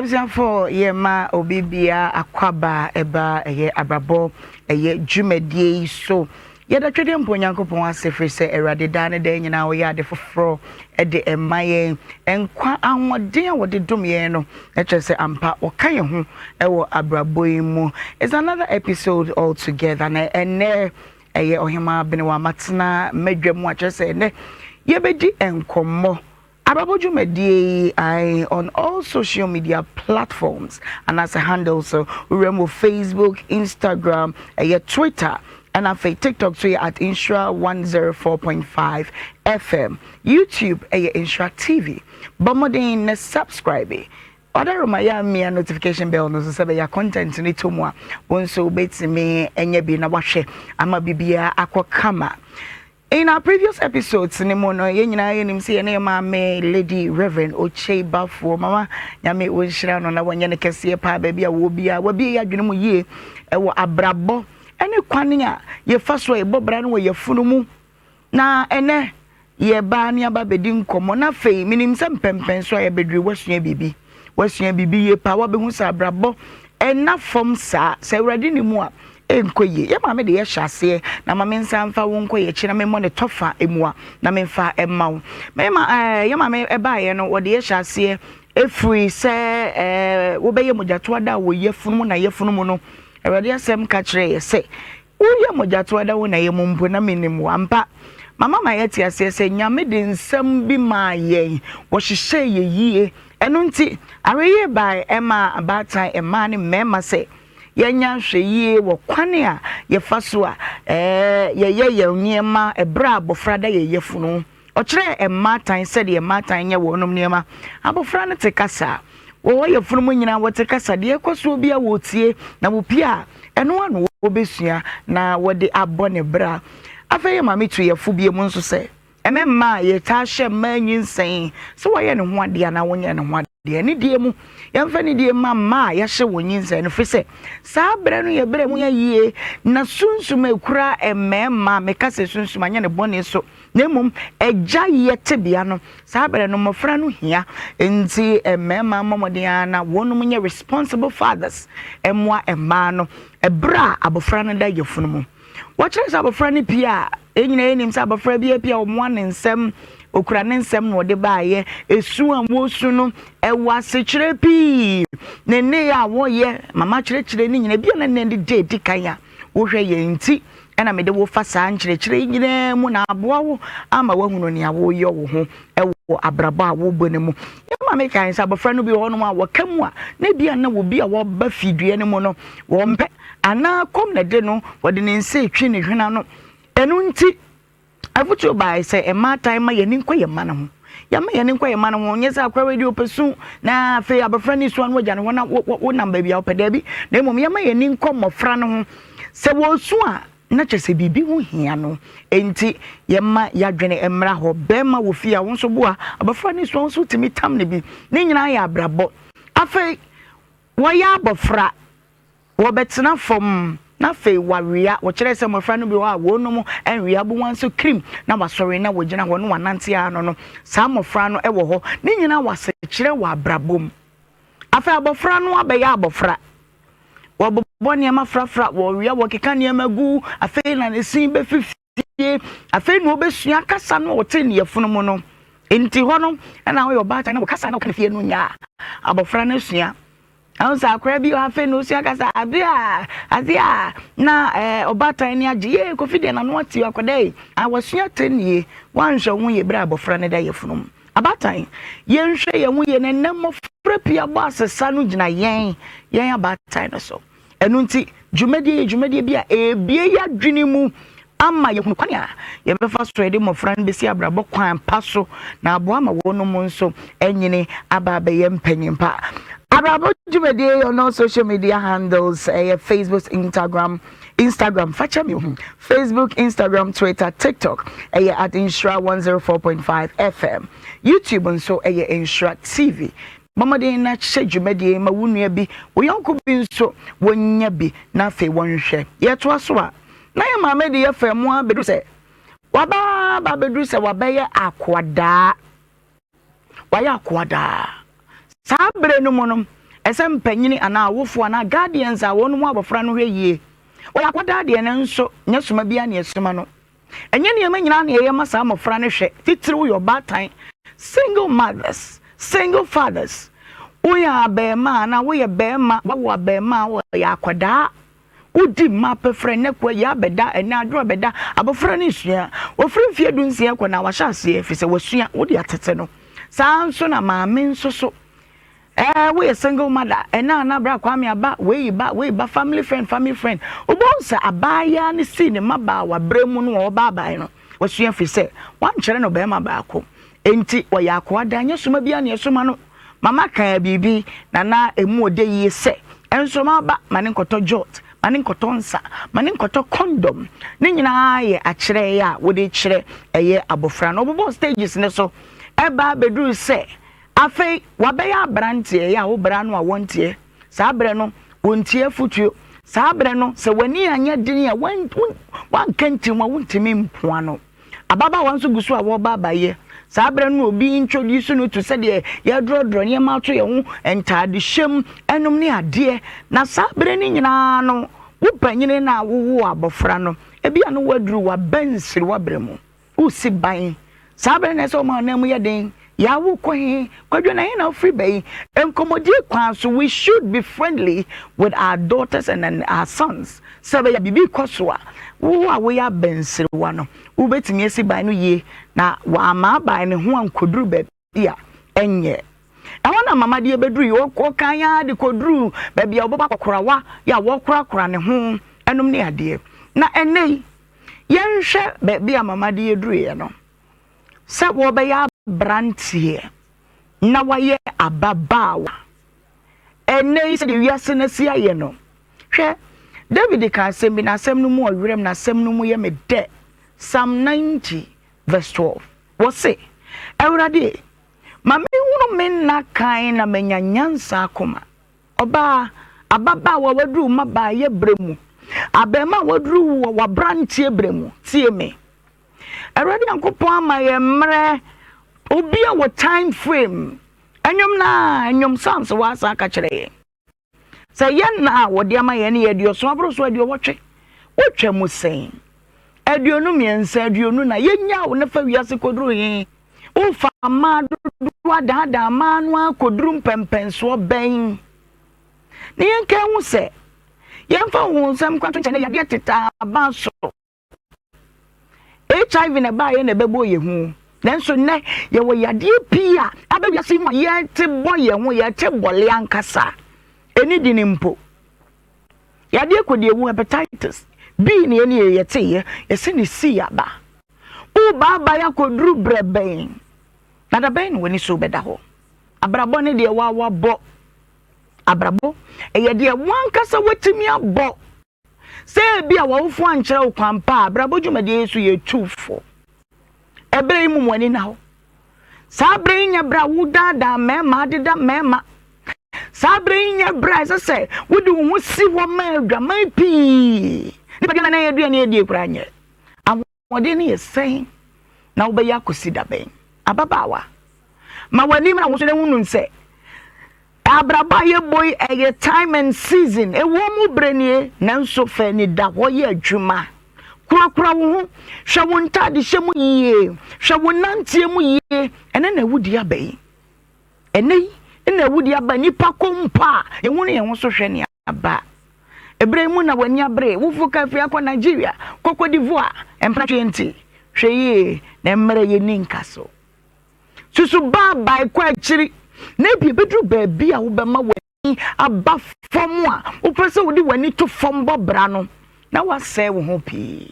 Absia for Yema Obibia Akwaba Eba Abrabo Jumedie so yada twede mponyankopon asefre se erade dane de nyina wo yade foforo de emaye enkwa anwode wode domye no ekyese ampa wokaye ho ewo abrabo mu is another episode all together na ene Ohemaa Benewaa matena medwam akyese ne yebedi enkomo ABRABO Jumedie on all social media platforms and as a handle so remove Facebook, Instagram, Twitter and TikTok so at Nhyira 104.5 FM, YouTube Nhyira TV. Bomodin subscribe. Other my notification bell no so say your content ni to mo won so betime enye bi na wahwe ama bibia akokama. In our previous episodes, Nimono, Yenina, Yenimsi, and Mame, Lady Reverend Ocheba for Mama, Yami, Winshan, on our Yanakasi, Pa, baby, will be a Juno ye, ABRABO, and a Quania, ye first way, Bob Branway, your funumu. Na, ene, ye banya babedin common, fe, meaning some pempen, so I bedri, what's your baby, ye power, Bemusa ABRABO, and not from sa, say, ready ni more. Enkoye ya mama de ye hyase na mama nsa mfa wo nkoye chi na me mo ne tofa emua na me mfa emma mema ya mama eba ye no wo de ye hyase efri se wo be ye mojato ada wo ye funu na ye funu mu no ewade asem ka kire ye se wo ye mojato ada wo na ye mumpo na menimu ampa mama ma ye tiase se nyame de nsam bi ma ye wo hihye ye yie eno nti areye by emma abata emma ne mema se yenya hweye wo kwane a ye faso a ye niema ebra abofra da ye yefunu o kire ematan se de ematan nye wo nom niema abofra ne tekasa wo yefunu mu nyina wo tekasa de ekoso bia wo tie na wo pia eno anu wo besua na wo de abone bra afeye mame tu yefu bie mu nso se ememma ye ta hye manyinsen so wo ye ne ho ade na wo nye ne ho ade ni die mu yamfa ni die mama ya hye wo nyinsen no fise saa bre no ye bre mu ya yie na sunsum ekura ememma meka se sunsum anya ne bone so nemum eja ye tebia no saa bre no mofra no hia enti ememma momodian na wonum nye responsible fathers emwa emma no ebra abofra no da yefunu mu watchers abofra ni pia enyina enim sa abofra bia pia o mo nsem okura ne nsem no de baaye esu amosu no ewa sekire pi ne ya wo ye mama kire ni nyina bia na ne de di kanya wo hwe ye nti ena me de wo fa sa kire nyina mu na aboa wo ama wahunu ne awo ye wo ho ewo ABRABO a wo bone mu ya ma me kan sa abofra no bi ho no ma wo kamu a na bia na wo bi a wo ba fidue ne mu no wo mpe ana kom na de no wo de ne nse twi ne hwena no enu nti afutu bai say ema time ye nin kwaye mana ho ya ma ye nin kwaye mana ho nyesa akwa radio pesu na fe abafra ni so an wagya no wo namba bia opeda bi na emom ya ma ye nin komofra no ho se wo su a na kyese bibi ho hia no enti ye ma ya dwene emra ho bema wo fia wo so bo a abafra ni so timi tam ne bi ne nyina ya ABRABO afa wo ya abafra wo betena fom na fe waria wo kire se mofra no bi wa wonum enwia bu wan so cream na wasori na wogina ho no wanante ano no sa mofra no ewo ho ne nyina wase kire wa ABRABO afa abofra no abeya abofra wo bobone ma frafra wo wia wo keka ne magu afa na ne sin be fifie afa no obesua kasa no wote ne yefunu mu no enti ho no na wo yo ba ta na wo kasa na wo kan fie no nya abofra na sua ansa akra bi ha fe no si akasa abia na obatan ni age ye kofide na no ati akodai awasua tenie wanhwe hu ye bra abofra ne da yefunum abatan ye nhwe ye hu ye ne nam fra pia ba asesa no gina yen abatan no so enu nti dwumedie bia ebie ya dwini mu ama ye hunu kwane a ye befa so ede mofra no besi ABRABO kwan paso na abo ama wonum nso enyine aba be ye mpanyimpa ABRABO Jumedie on all social media handles, Facebook, Instagram, Facebook, Instagram, Twitter, TikTok, at Nhyira 104.5 FM, YouTube, and so Nhyira TV. Mama de na che Jumedie ma wunua bi, wo yonko bi nso wonya bi na fe wonhwe. Ye to aso a, na ye mama de ye fa mu a bedu se. Waba ba bedu se wabaye akwada. Waya akwada. Sabre no monom esem panyini ana awofo ana guardians a wonu mu abofra no hweye oya kwada de ne nso nyesoma bia ne esoma no enye ne yema nyina na ye masa amofra no hwe titiri your bad time single mothers single fathers oya be ma na we ye be ma wa be ma wo ya kwada udi ma pefre ne kwa ya beda ena adro beda abofra ne sua ofri mfie du nsia kwa na wa hya ase efise wasua wodi atete no saa nso na maame nso so we a single mother na bra kwame aba we ba family friend obonsa abaya ne si ne maba wa bremu no wo baba no wasua fise wan kyere no be ma ba ko enti wo ya ko adanye soma bia ne soma no mama kan bibi na emu ode yi se enso ma ba mane nkoto jot mane nkoto nsa mane nkoto condom ne nyina ye akyere ya wo de kyere eye abofra no obobo stages ne so eba bedru se afei wabeya abrantie ya wo bra no a wontie saa bre no wontie futuo saa bre no se wani anya dini a wan kanti ma wontimi mpoa no ababa wanso gusu a wo baba ye saa bre no obi introduce no to say de ya drodro ne ma to ye ho entade hyem enum ne ade na saa bre ni nyina no wo panyine na wo abofra no ebia no wadru wa bensiri wa bre mu usi ban saa bre na so ma na mu ye den ya wo kwen kwadwo na na free bay enkomodi kwan so we should be friendly with our daughters and our sons so ya bibi kwaswa wo a wo ya bensiri wa no wo betimi esi ban no ye na wa ama ban ne ho ankoduru ba bia enye na mama de beduru yo kan ya de koduru ba bia oboba kokorawa ya wo korakora ne ho enum ne ade na enei yenhwe ba bia mama de eduru ye no se wo be ya brantie na waye ababawa enei se de wiase na sia ye no hwe David ka asem bi na asem no mu owerem na asem no mu ye me de Psalm 90 verse 12 wo se Ewurade mame hunu men na kan na menya nyansa akoma oba ababawa wadru maba ye bremu abema wadru wa brantie bremu tie me Ewurade Yankopon ama ye mre obi a wo time frame anyom sans wa sa ka kire say yen na wo de ama ye ne ye dioso abroso adio wotwe wotwa mu sen aduonu miensa aduonu na yenya wo ne fa wiase koduru yin wo fa ma do adada ma no akoduru mpempenso ben ne yen kan hu se yen fa hu nsam kwato nche ne ya de teta ba so HIV na ba ye na bebo ye hu nanso ne ye wo yade pia abawiase mu ye te boye ho ye te bole ankasa eni di nimpo yade kodi ewu hepatitis B ne eni ye te ye se ne si aba u baba ya koduru breben na da ben woni so beda ho abrabo ne de wa bo abrabo ye de wankasa watimi abo se bia wo fu ankyere wo kwampa abrabo dwumade yesu ye tufo ebre mu wani na ho sabre nya bra wudada mema deda mema sabre nya bra se wudi wo si wo ma adwaman pi ni bagana na yedua na yedie kura nye amode ne yesen na wo be yakosi da ben ababawa ma wani na wo so ne hunu nse abraba ye boy a time and season e wo mu brenie nanso fa ni da ho ye adwuma kura wo hwe wo ntade hye mu yie hwe wo nantie mu yie ene na wudi abai ene na wudi aba nipa kompa ehunu ye ho so hwe ne aba ebremu na wani abre wo fuka fi akwa Nigeria Cote d'Ivoire empra 20 hwe yie na mmere ye ninkaso susu baba kwa chiri na bi bedru ba bi a wo be ma wani aba fom a wo pese wo di wani to fom bobra no na wase wo ho pi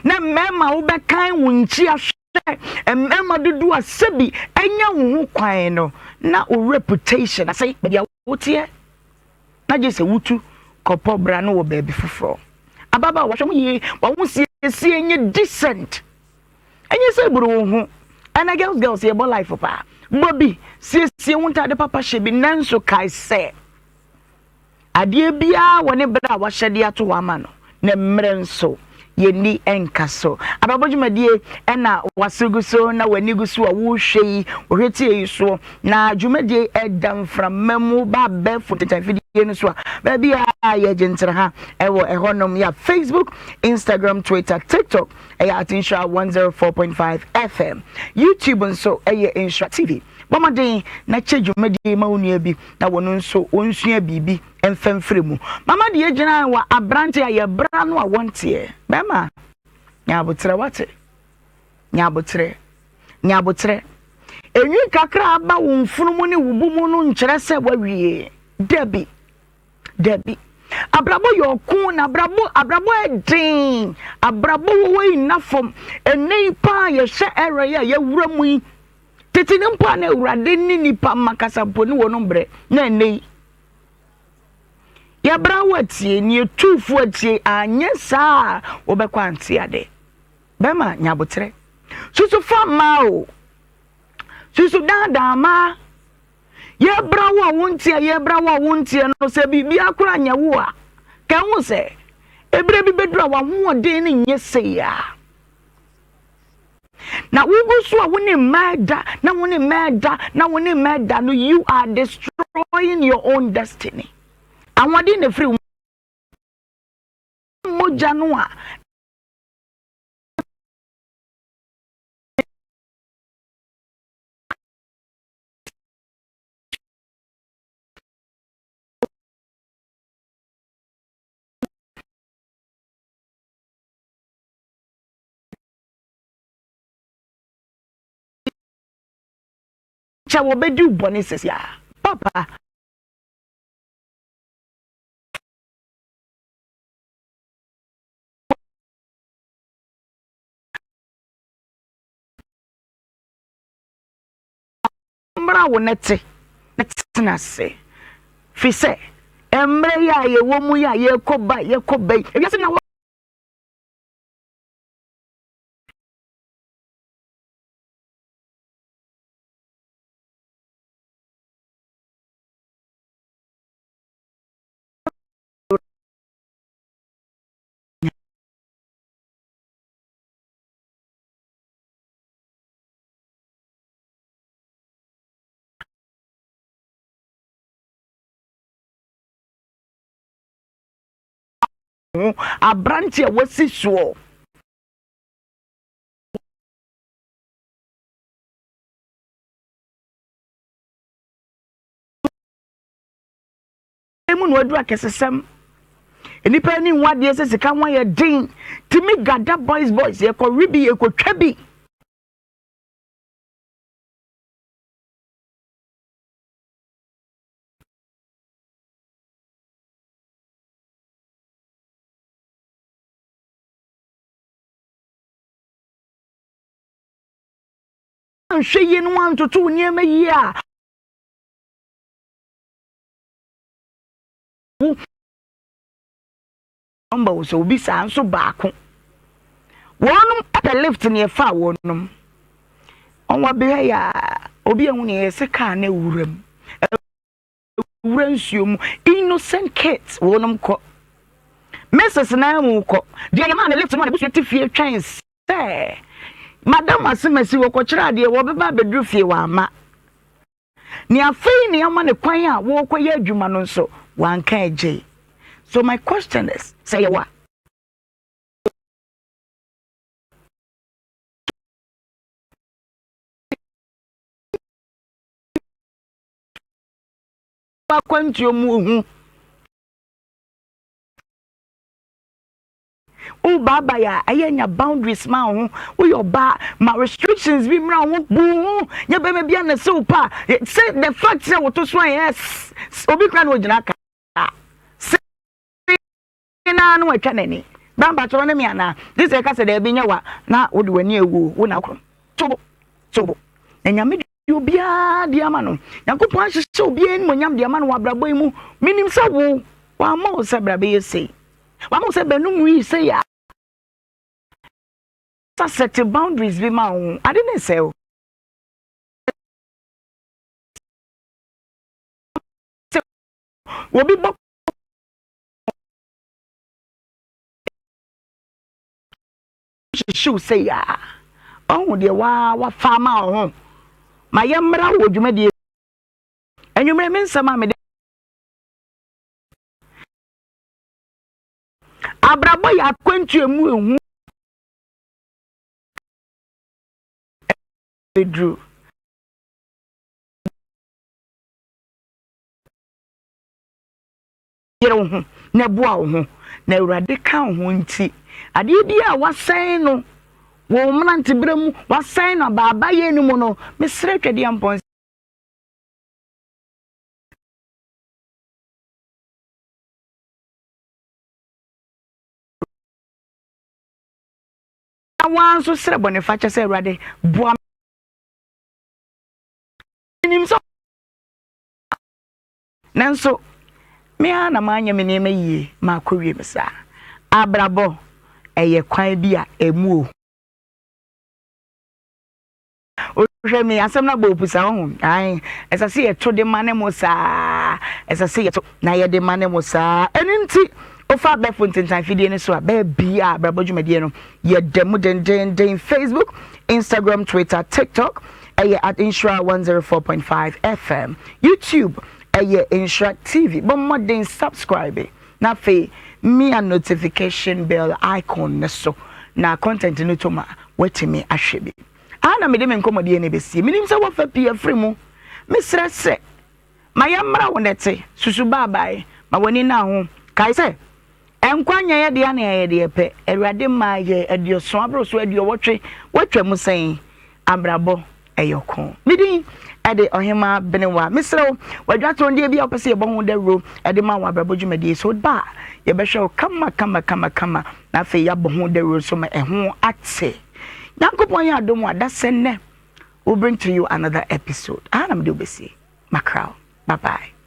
na mema wo be kan wo nchi ahwe mema dudu asebi enya wo ho kwan no na o reputation asai be wo tie na je se wutu kopo bra no wo ba bi foforo ababa wo hwem yi wo ho sie enye decent enye se buru wo ho ana girls ye bo life pa Bobby, sie wonta de papa shebi nanso kai se. Adie bia woni bra wa hyede ato wa ma no. Na mrenso. yeni enkaso abrabɔ dwumadie ɛna wasugu so na wani gu so a wo hwei ohwetie yi so na dwumadie ɛdam from memu ba be fotetanfidie no so ba bia ye gentra ha ɛwɔ ɛhɔnom ya Facebook, Instagram, Twitter, TikTok ɛyɛ Nhyira 104.5 FM, YouTube nso ɛyɛ Nhyira TV. Bamaden na che dwumadie ma onua bi na wono nso onsua bibi emfemfre mu mama de yegyina wa abrante aye bra no a wonte bema nyabotre wate nyabotre enwi kakra aba wo mfunumu ne wubumu no nkyere se wawie debi abrabo yokun na abrabo edin abrabo wo inafom enei pa ye hye ere ya wura mu yi tete ne mpa na urade ni nipa makasa poni wono bre na enei ya brawatie ni etufu atie anye saa obekwa ante ade bema nyabotre susu fama o susu dada ma ya brawa wontie no se bibia akura nyawo a ka hu se ebre bi bedura wa ho ode ni nyese ya na wugu so a woni murder no you are destroying your own destiny. Awade ne free moja no a cha wo bedu bone sesia papa mra wo nete na se fi se emre ya ye wo mu ya ye koba ebi se na abrante wasi so emu no adu akesesem enipa ni nwade se sika nwa ye din timi gada boys ye ko ribi ye ko twabi anhwe ye no antoto niema yi a omba wo so obi sa nso baako wonum ata lift ne fa wonum onwa be ya obi ehun ne ye seka na wuram nsuom innocent kids wonum ko Mrs. na mu ko de ya ma na lift mo na busu tifie twen se madam asemasi wo ko kira de wo beba bedru fie wa ama ni afei ni ama ne kwan a wo ko ye adwuma no nso wanka eje. So my question is, say what? Oh baba ya ayenya boundaries ma ho wo ba ma restrictions bi mra ho bu nya be me bia na se pa say the fact say wo to so yes obi kra no gina ka na no atwa nani bamba to na me ana this e ka se da bi nya wa na wo de wani ewu wo na kro tobo na nya me obi a de ama no yakopon ahye obi en mo nyam de ama no wabrabo mu minim se wo wa ma o se brabe yesi wa ma se benu mu yi se ya set boundaries be ma ho I didn't say obi bo show say ya oh de wa farmer ho ma yemra wo dwumade enwumre me nsama me abrabo ya kwantu emu ehu bedru yere ho na boa ho na urade ka ho nti ade bia wasan no wo mnante bremu wasan na baba ye ni mu no mesre twede ampon awan so sre bone fa che se urade boa nim so nanso me ana manya me ne mayi ma kowie mesa abrabo eye kwan bia emu o hwe me asem na bo pusa ho ai esase ye to de mane mo sa esase ye to na ye de mane mo sa eninti ofa be fontentan fidie ne so a be bia abrabo dwumadie no ye dem den Facebook, Instagram, Twitter, TikTok at Nhyira 104.5 FM, YouTube Nhyira TV. But more than subscribe na fe me a notification bell icon so na content no to ma wetimi ahwebe ana me de me nkomode ne besi minim se wo fa pia free mu mesre se mayamra wonete susu babae ma woni na ho kai se enkwanya ye de ana ye de pe awurade ma ye adioso abro so adio wotwe mu sen abrabo eyoko midin ede Ohemaa Benewaa misro wadwato ndie bia opese yebo ho dawro ede ma wa abrabo dwumadi so ba ye be hwe kama na fe ya bo ho dawro so ma eho ate Yankopon ya adom adasenne will bring to you another episode. Anam do besi. Macron. Bye bye.